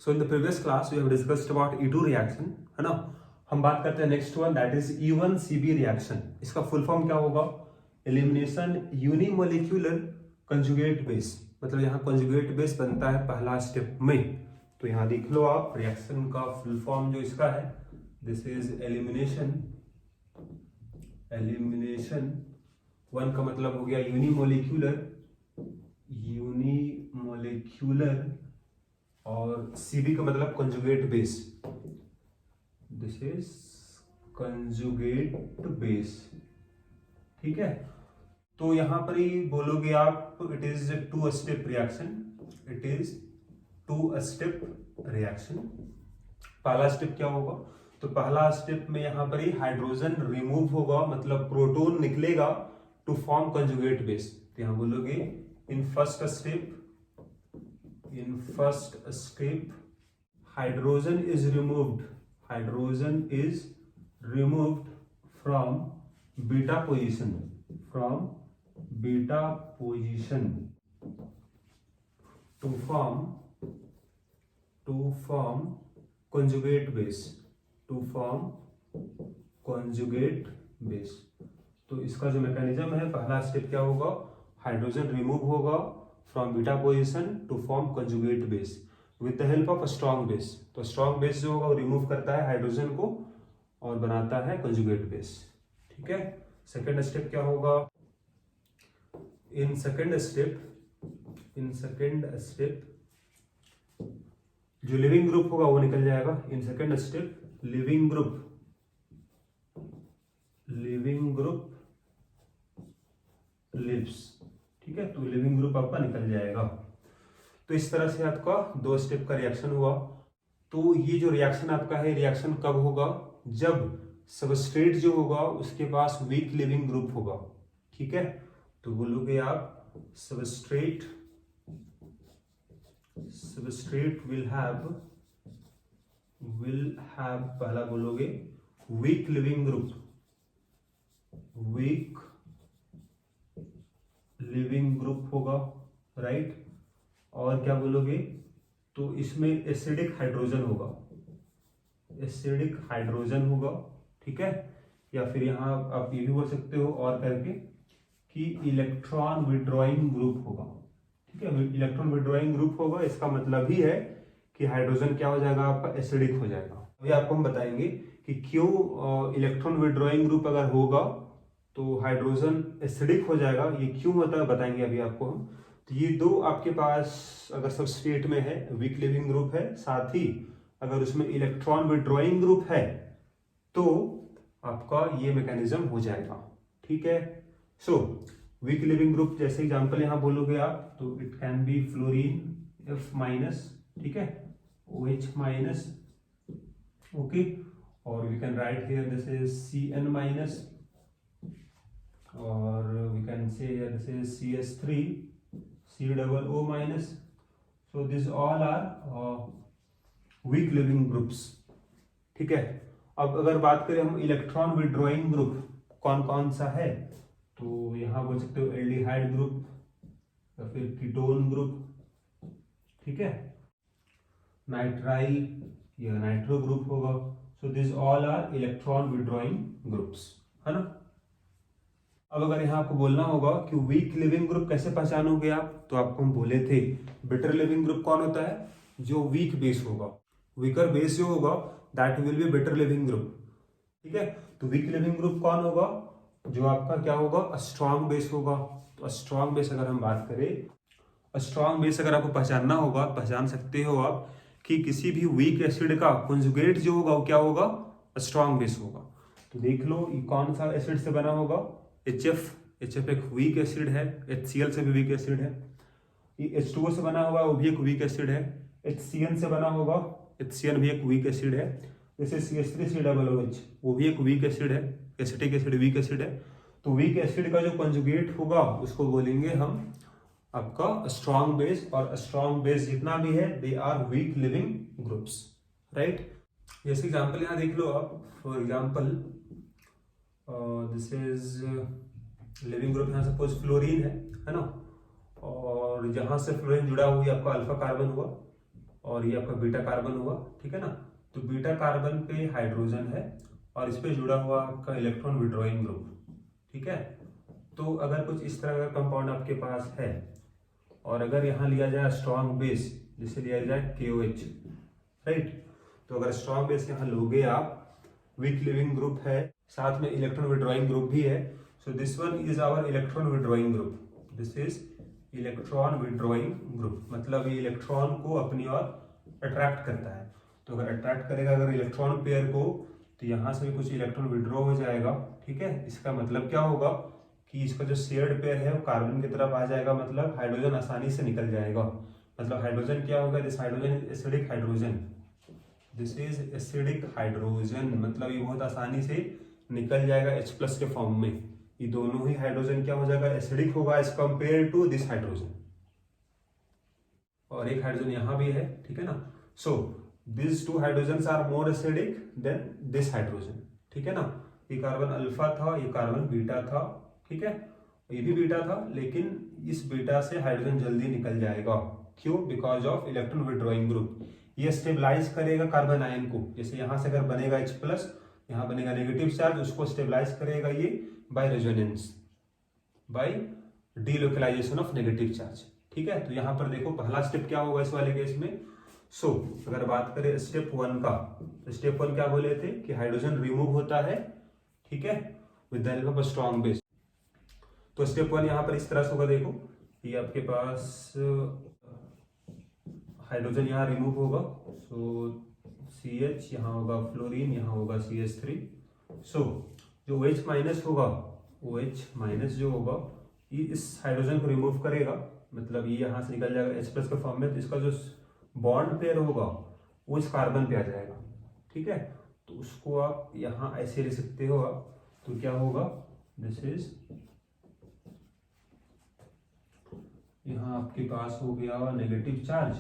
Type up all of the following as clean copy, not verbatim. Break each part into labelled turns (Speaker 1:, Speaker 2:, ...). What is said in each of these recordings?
Speaker 1: So in the previous class we have discussed about E2 reaction, है ना। हम बात करते हैं next one, that is E1CB reaction. इसका फुल फॉर्म क्या होगा? Elimination unimolecular conjugate base. मतलब यहाँ कंजुगेट बेस बनता है पहला स्टेप में। तो यहाँ देख लो आप, रिएक्शन का फुल फॉर्म जो इसका है, दिस इज एलिमिनेशन वन का मतलब हो गया यूनिमोलिक्यूलर, और सीबी का मतलब conjugate base. This is conjugate base, ठीक है। तो यहां पर ही बोलोगे आप, it is two step reaction. पहला स्टेप क्या होगा? तो पहला स्टेप में यहां पर ही हाइड्रोजन रिमूव होगा, मतलब प्रोटॉन निकलेगा टू फॉर्म कंजुगेट बेस। तो यहां बोलोगे in first step hydrogen is removed from beta position to form conjugate base। तो इसका जो मैकेनिज्म है, पहला स्टेप क्या होगा? हाइड्रोजन रिमूव होगा from beta position to form conjugate base with the help of strong base. तो स्ट्रॉन्ग बेस जो होगा वो रिमूव करता है हाइड्रोजन को और बनाता है कंजुगेट बेस, ठीक है। सेकेंड स्टेप क्या होगा? इन सेकेंड स्टेप जो लिविंग ग्रुप होगा वो निकल जाएगा। In second step leaving group leaves, ठीक है। तो लिविंग ग्रुप आपका निकल जाएगा। तो इस तरह से आपका दो स्टेप का रिएक्शन हुआ। तो ये जो रिएक्शन आपका है, रिएक्शन कब होगा? जब सबस्ट्रेट जो होगा उसके पास वीक लिविंग ग्रुप होगा, ठीक है। तो बोलोगे आप सबस्ट्रेट will have पहला बोलोगे वीक लिविंग ग्रुप होगा, राइट। और क्या बोलोगे? तो इसमें एसिडिक हाइड्रोजन होगा, ठीक है। या फिर यहाँ आप ये भी बोल सकते हो और करके कि इलेक्ट्रॉन विड्रॉइंग ग्रुप होगा, ठीक है। इलेक्ट्रॉन विड्रॉइंग ग्रुप होगा, इसका मतलब ही है कि हाइड्रोजन क्या हो जाएगा आपका? एसिडिक हो जाएगा। अभी आपको हम बताएंगे कि क्यों इलेक्ट्रॉन विड्रॉइंग ग्रुप अगर होगा तो हाइड्रोजन एसिडिक हो जाएगा, ये क्यों होता है बताएंगे अभी आपको हम। तो ये दो आपके पास अगर सबस्ट्रेट में है, वीक लिविंग ग्रुप है, साथ ही अगर उसमें इलेक्ट्रॉन विड्रॉइंग ग्रुप है, तो आपका ये मैकेनिज्म हो जाएगा, ठीक है। सो वीक लिविंग ग्रुप जैसे एग्जांपल यहां बोलोगे आप, तो it can be fluorine F-, ठीक है, OH-, ओके। और we can write here this is Cn-, और we can say this is CS3 COO-। So this all are weak leaving groups, ठीक है। अब अगर बात करें हम इलेक्ट्रॉन विड्रॉइंग ग्रुप कौन कौन सा है, तो यहां बोल सकते हो एल्डिहाइड ग्रुप या फिर कीटोन ग्रुप, ठीक है, नाइट्राइल या नाइट्रो ग्रुप होगा। So this all are electron withdrawing groups, है ना। अब अगर यहाँ आपको बोलना होगा कि वीक लिविंग ग्रुप कैसे पहचानोगे आप, तो आपको हम बोले थे बेटर लिविंग ग्रुप कौन होता है? जो वीक बेस होगा, वीकर बेस जो होगा that will be better leaving group, ठीक है। तो वीक लिविंग ग्रुप कौन होगा? जो आपका क्या होगा? स्ट्रॉन्ग बेस होगा। तो स्ट्रॉन्ग बेस अगर हम बात करें, स्ट्रॉन्ग बेस अगर आपको पहचानना होगा, पहचान सकते हो आप कि किसी भी वीक एसिड का कंजुगेट जो होगा वो क्या होगा? स्ट्रॉन्ग बेस होगा। तो देख लो ये कौन सा एसिड से बना होगा? HF एक वीक एसिड है, HCl से भी वीक एसिड है। ये H2O से बना होगा, वो भी एक वीक एसिड है। HCN से बना होगा, HCN भी एक वीक एसिड है। जैसे CH3COOH, वो भी एक वीक एसिड है, एसिटिक एसिड वीक एसिड है। तो वीक एसिड का जो कंजुगेट होगा उसको बोलेंगे हम आपका स्ट्रॉन्ग बेस, और स्ट्रॉन्ग बेस जितना भी है they are weak leaving groups, right. जैसे एग्जांपल यहाँ देख लो आप, for example this is leaving group, यहाँ सपोज फ्लोरीन है ना, और जहां से फ्लोरीन जुड़ा हुआ आपका अल्फा कार्बन हुआ, और ये आपका बीटा कार्बन हुआ, ठीक है ना। तो बीटा कार्बन पे हाइड्रोजन है और इस पे जुड़ा हुआ आपका इलेक्ट्रॉन विड्रॉइंग ग्रुप, ठीक है। तो अगर कुछ इस तरह का कंपाउंड आपके पास है और अगर यहाँ लिया जाए स्ट्रॉन्ग बेस, जिसे लिया जाए KOH, राइट। तो अगर स्ट्रॉन्ग बेस यहाँ लोगे आप, वीक लिविंग ग्रुप है, साथ में इलेक्ट्रॉन विड्रॉइंग ग्रुप भी है। So this one is our electron withdrawing group, this is electron withdrawing group, मतलब ये इलेक्ट्रॉन को अपनी ओर अट्रैक्ट करता है। तो अगर अट्रैक्ट करेगा अगर इलेक्ट्रॉन पेयर को, तो यहाँ से भी कुछ इलेक्ट्रॉन विड्रॉ हो जाएगा, ठीक है। इसका मतलब क्या होगा कि इसका जो शेयर्ड पेयर है वो कार्बन की तरफ आ जाएगा, मतलब हाइड्रोजन आसानी से निकल जाएगा। मतलब हाइड्रोजन क्या होगा, this hydrogen is acidic hydrogen, this is acidic hydrogen, मतलब ये बहुत आसानी से निकल जाएगा H+ के फॉर्म में। ये दोनों ही हाइड्रोजन क्या हो जाएगा, एसिडिक होगा as compare to this hydrogen. और एक हाइड्रोजन यहाँ भी है, ठीक है ना। So this 2 hydrogen are more acidic than this hydrogen, ठीक है ना। ये कार्बन अल्फा था, ये कार्बन बीटा था, ठीक है। ये भी बीटा था, लेकिन इस बीटा से हाइड्रोजन जल्दी निकल जाएगा, क्यों, because of electron withdrawing group. ये स्टेबलाइज करेगा कार्बन आयन को, जैसे यहां से अगर बनेगा H+, यहाँ बनेगा नेगेटिव चार्ज, उसको स्टेबलाइज करेगा ये by resonance, by delocalization of negative charge, ठीक है। तो यहाँ पर देखो पहला स्टेप क्या होगा इस वाले केस में। सो अगर बात करें स्टेप 1 का, तो स्टेप 1 क्या बोले थे कि हाइड्रोजन रिमूव होता है, ठीक है, with the help of a strong base. तो स्टेप 1 यहाँ पर इस तरह से होगा, देखो ये आपके पास हाइड्रोजन यहाँ रिमूव होगा, सो CH यहाँ होगा फ्लोरीन, यहाँ होगा CH3। सो जो OH- होगा, OH- जो होगा ये इस हाइड्रोजन को रिमूव करेगा, मतलब ये यहाँ से निकल जाएगा H+ के फॉर्म में। तो इसका जो बॉन्ड पेयर होगा वो इस कार्बन पे आ जाएगा, ठीक है। तो उसको आप यहाँ ऐसे लिख सकते हो आप, तो क्या होगा, दिस इज, यहाँ आपके पास हो गया नेगेटिव चार्ज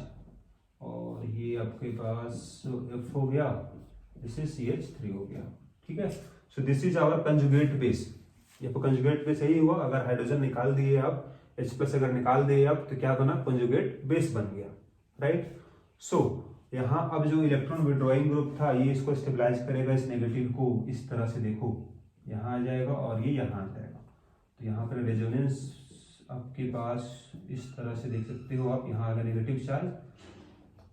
Speaker 1: और ये आपके पास F हो गया, दिस इज CH3 हो गया, ठीक है। So this is our conjugate base. ये कंजुगेट बेस यही हुआ, अगर हाइड्रोजन निकाल दिए आप, H+ अगर निकाल दिए आप, तो क्या बना, कंजुगेट बेस बन गया, राइट। सो यहाँ अब जो इलेक्ट्रॉन विड्रॉइंग ग्रुप था ये इसको स्टेबलाइज करेगा, इस नेगेटिव को इस तरह से, देखो यहाँ आ जाएगा और ये यहाँ आ जाएगा। तो यहाँ पर रेजोनेंस आपके पास इस तरह से देख सकते हो आप, यहाँ आ गया नेगेटिव चार्ज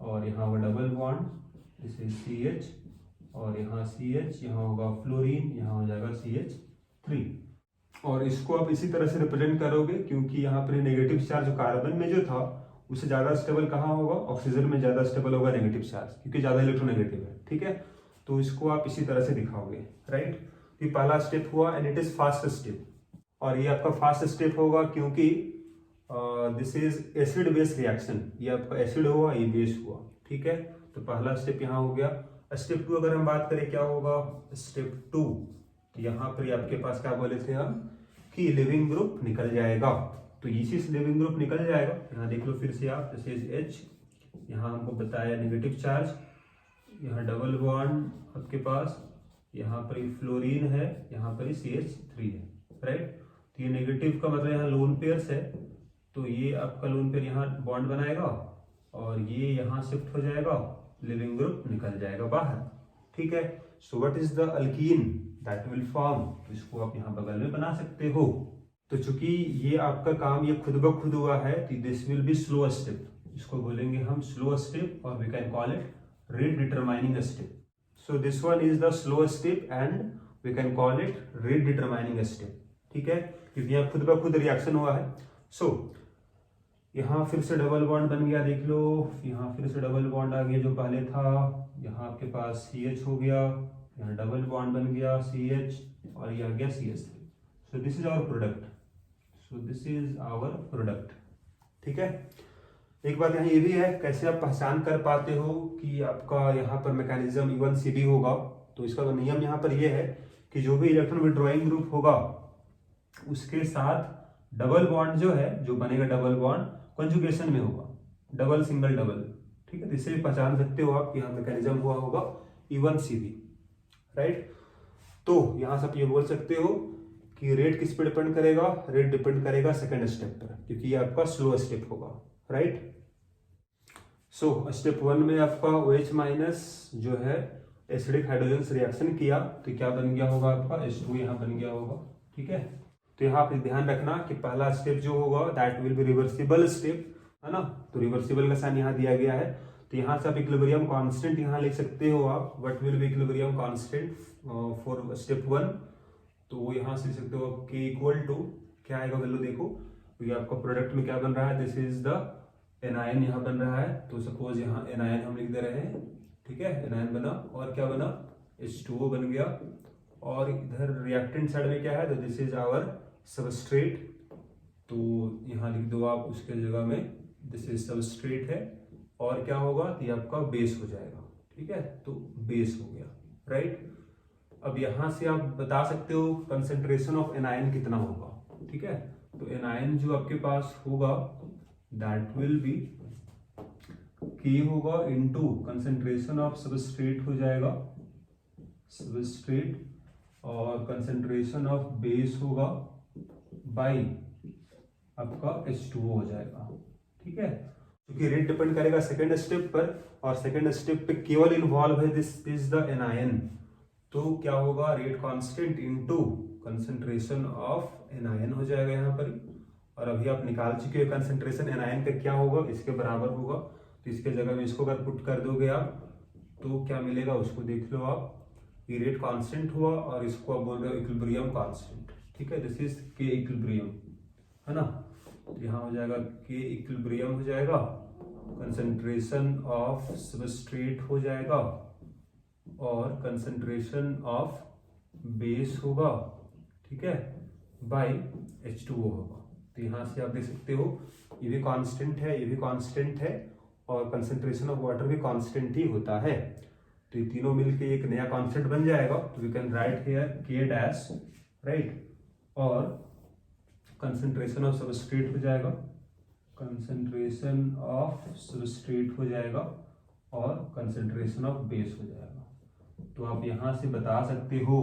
Speaker 1: और यहाँ होगा double bond, this is CH और यहाँ CH, यहाँ होगा फ्लोरीन, यहाँ हो जाएगा CH3। और इसको आप इसी तरह से रिप्रेजेंट करोगे, क्योंकि यहाँ पर नेगेटिव चार्ज कार्बन में जो था उससे ज्यादा स्टेबल कहाँ होगा, ऑक्सीजन में ज्यादा स्टेबल होगा नेगेटिव चार्ज, क्योंकि ज्यादा इलेक्ट्रोनेगेटिव है, ठीक है। तो इसको आप इसी तरह से दिखाओगे, राइट। ये पहला स्टेप हुआ and it is fast step, और ये आपका फास्ट स्टेप होगा क्योंकि this is acid base reaction, ये आपका एसिड हुआ, ये बेस हुआ, ठीक है। तो पहला स्टेप यहाँ हो गया। स्टेप 2 अगर हम बात करें क्या होगा, स्टेप 2, तो यहाँ पर आपके पास क्या बोले थे हम कि लिविंग ग्रुप निकल जाएगा। तो इसी से लिविंग ग्रुप निकल जाएगा, यहाँ देख लो फिर से आप, दिस इज H, यहाँ हमको बताया नेगेटिव चार्ज, यहाँ डबल बॉन्ड आपके पास, यहाँ पर फ्लोरीन है, यहाँ पर CH3 है, राइट। तो ये नेगेटिव का मतलब यहाँ लोन पेयर्स है, तो ये आपका लोन पेयर यहाँ बॉन्ड बनाएगा और ये यहाँ शिफ्ट हो जाएगा, लिविंग ग्रुप निकल जाएगा बाहर, ठीक है। So what is the alkyne that will form, तो इसको आप यहाँ बगल में बना सकते हो। तो चूंकि ये आपका काम ये खुद ब खुद हुआ है, तो this will be slow step, इसको बोलेंगे हम स्लो स्टेप, और we can call it rate determining step. So this one is the slow step and we can call it rate determining step, ठीक है, क्योंकि यहाँ खुद ब खुद रिएक्शन हुआ है। सो यहाँ फिर से डबल बॉन्ड बन गया, देख लो यहाँ फिर से डबल बॉन्ड आ गया जो पहले था, यहाँ आपके पास CH हो गया, यहाँ डबल बॉन्ड बन गया CH और ये आ गया CH3। So this is our product, so this is our product, ठीक है। एक बात यहाँ ये भी है, कैसे आप पहचान कर पाते हो कि आपका यहाँ पर मैकेनिज्म E1CB होगा। तो इसका नियम यहाँ पर ये है कि जो भी इलेक्ट्रॉन विड्रॉइंग ग्रुप होगा उसके साथ डबल बॉन्ड जो है, जो बनेगा डबल बॉन्ड कंजुगेशन में होगा, डबल सिंगल डबल, ठीक है। इससे पहचान सकते हो आप कि यहाँ मैकेनिज्म हुआ होगा E1CB, राइट। तो यहाँ से आप ये बोल सकते हो कि रेट किस पे डिपेंड करेगा, रेट डिपेंड करेगा सेकंड स्टेप पर, क्योंकि ये आपका स्लो स्टेप होगा, राइट। सो स्टेप 1 में आपका OH माइनस जो है एसिडिक हाइड्रोजन से रिएक्शन किया तो क्या बन गया होगा आपका H2 यहाँ बन गया होगा। ठीक है, तो यहाँ पे ध्यान रखना कि पहला स्टेप जो होगा that will be reversible step, है ना। तो रिवर्सिबल का साइन यहाँ दिया गया है, तो यहाँ से आप इक्विलिब्रियम कांस्टेंट यहाँ लिख सकते हो आप, what will be equilibrium constant for step 1। तो वो यहाँ से लिख सकते हो K इक्वल टू क्या आएगा वैल्यू देखो, तो ये आपका प्रोडक्ट में क्या बन रहा है, दिस इज द एनायन यहाँ बन रहा है, तो सपोज यहाँ एनायन हम लिख दे रहे हैं। ठीक है, एनायन बना और क्या बना H2O बन गया, और इधर रिएक्टेंट साइड में क्या है, तो दिस इज आवर सबस्ट्रेट, तो यहाँ लिख दो आप उसके जगह में दिस इज सबस्ट्रेट है, और क्या होगा तो ये आपका बेस हो जाएगा। ठीक है, तो बेस हो गया, राइट। अब यहाँ से आप बता सकते हो कंसेंट्रेशन ऑफ एनायन कितना होगा। ठीक है, तो एनायन जो आपके पास होगा दैट विल बी K होगा इनटू कंसेंट्रेशन ऑफ सबस्ट्रेट हो जाएगा सबस्ट्रेट, और कंसेंट्रेशन ऑफ बेस होगा बाई आपका H2O हो जाएगा। ठीक है, क्योंकि रेट डिपेंड करेगा सेकेंड स्टेप पर, और सेकेंड स्टेप पे केवल इन्वॉल्व है दिस इज द एनायन, तो क्या होगा rate constant into concentration of anion हो जाएगा यहाँ पर। और अभी आप निकाल चुके हो कंसेंट्रेशन एनायन का क्या होगा, इसके बराबर होगा, तो इसके जगह में इसको अगर पुट कर दोगे आप तो क्या मिलेगा उसको देख लो आप। ये रेट कांस्टेंट हुआ और इसको आप बोल रहे हो इक्विलिब्रियम कांस्टेंट। ठीक है, दिस इज K इक्विलिब्रियम, है ना। तो यहाँ हो जाएगा K इक्विलिब्रियम हो जाएगा, कंसेंट्रेशन ऑफ सबस्ट्रेट हो जाएगा, और कंसेंट्रेशन ऑफ बेस होगा। ठीक है, बाय H2O होगा। तो यहाँ से आप देख सकते हो ये भी कांस्टेंट है, ये भी कांस्टेंट है, और कंसेंट्रेशन ऑफ वाटर भी कांस्टेंट ही होता है, तो ये तीनों मिलके एक नया कांस्टेंट बन जाएगा। तो we can write here K dash, right, और कंसेंट्रेशन ऑफ सबस्ट्रेट हो जाएगा, कंसेंट्रेशन ऑफ सबस्ट्रेट हो जाएगा, और कंसेंट्रेशन ऑफ बेस हो जाएगा। तो आप यहाँ से बता सकते हो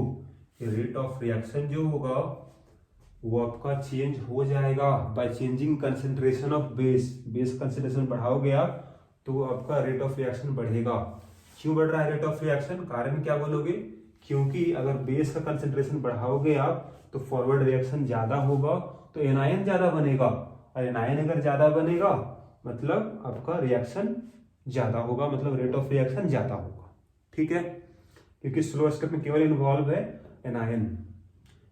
Speaker 1: कि रेट ऑफ रिएक्शन जो होगा वो आपका चेंज हो जाएगा by changing concentration of base. Base concentration बढ़ाओगे आप तो आपका रेट ऑफ रिएक्शन बढ़ेगा। क्यों बढ़ रहा है रेट ऑफ रिएक्शन, कारण क्या बोलोगे, क्योंकि अगर बेस का कंसेंट्रेशन बढ़ाओगे आप तो फॉरवर्ड रिएक्शन ज्यादा होगा, तो एनायन ज्यादा बनेगा, और एनायन अगर ज्यादा बनेगा मतलब आपका रिएक्शन ज्यादा होगा, मतलब रेट ऑफ रिएक्शन ज्यादा होगा। ठीक है, क्योंकि स्लो स्टेप में केवल इन्वॉल्व है एनायन।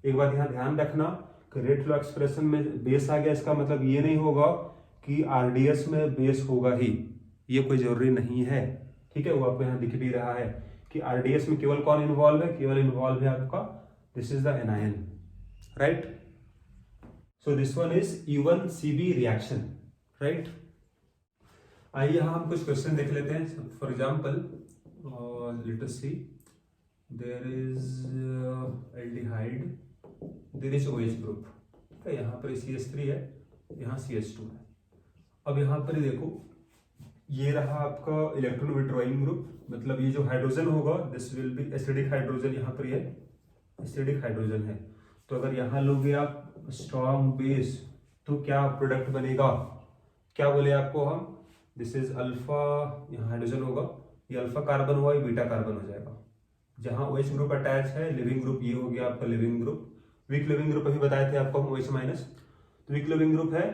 Speaker 1: एक बात यहाँ ध्यान रखना कि रेट फ्लो एक्सप्रेशन में बेस आ गया, इसका मतलब ये नहीं होगा कि RDS में बेस होगा ही, ये कोई जरूरी नहीं है। ठीक है, वो आपको यहाँ दिख भी रहा है कि RDS में केवल कौन इन्वॉल्व है, केवल इन्वॉल्व है आपका this is the anion, right. So this one is E1CB reaction, right. आइए यहाँ हम कुछ क्वेश्चन देख लेते हैं। For example let us see, there is aldehyde, there is OH group. ठीक है, यहाँ पर CH3 है, यहाँ CH2 है। अब यहाँ पर देखो ये रहा आपका इलेक्ट्रॉन विड्रॉइंग ग्रुप, मतलब ये जो हाइड्रोजन होगा this will B acidic hydrogen, यहाँ पर ये एसिडिक हाइड्रोजन है। तो अगर यहाँ लोगे आप स्ट्रॉन्ग बेस तो क्या प्रोडक्ट बनेगा, क्या बोले आपको हम, दिस इज अल्फा, यहाँ हाइड्रोजन होगा, ये अल्फा कार्बन हुआ, ये बीटा कार्बन हो जाएगा। जहाँ OH ग्रुप अटैच है, लिविंग ग्रुप ये हो गया आपका leaving group. Weak leaving group अभी बताए थे आपको हम OH माइनस, तो वीक लिविंग ग्रुप है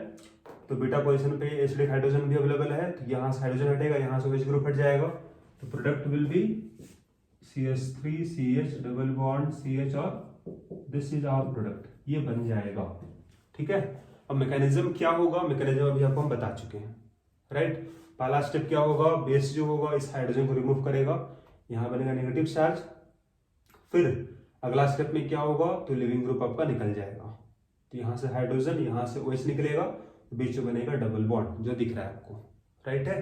Speaker 1: तो बीटा पोजीशन पे एसिडिक हाइड्रोजन भी अवेलेबल है, तो यहाँ से हाइड्रोजन हटेगा, यहाँ से OH ग्रुप हट जाएगा, तो product will be CH3 CH double bond CH, और दिस इज आवर प्रोडक्ट, ये बन जाएगा। ठीक है, अब मैकेनिज्म क्या होगा, मैकेनिज्म अभी आपको हम बता चुके हैं, राइट। पहला स्टेप क्या होगा, बेस जो होगा इस हाइड्रोजन को रिमूव करेगा, यहाँ बनेगा नेगेटिव चार्ज। फिर अगला स्टेप में क्या होगा, तो लिविंग ग्रुप आपका निकल जाएगा, तो यहाँ से हाइड्रोजन, यहाँ से OH निकलेगा, बीच में बनेगा डबल बॉन्ड जो दिख रहा है आपको, राइट है।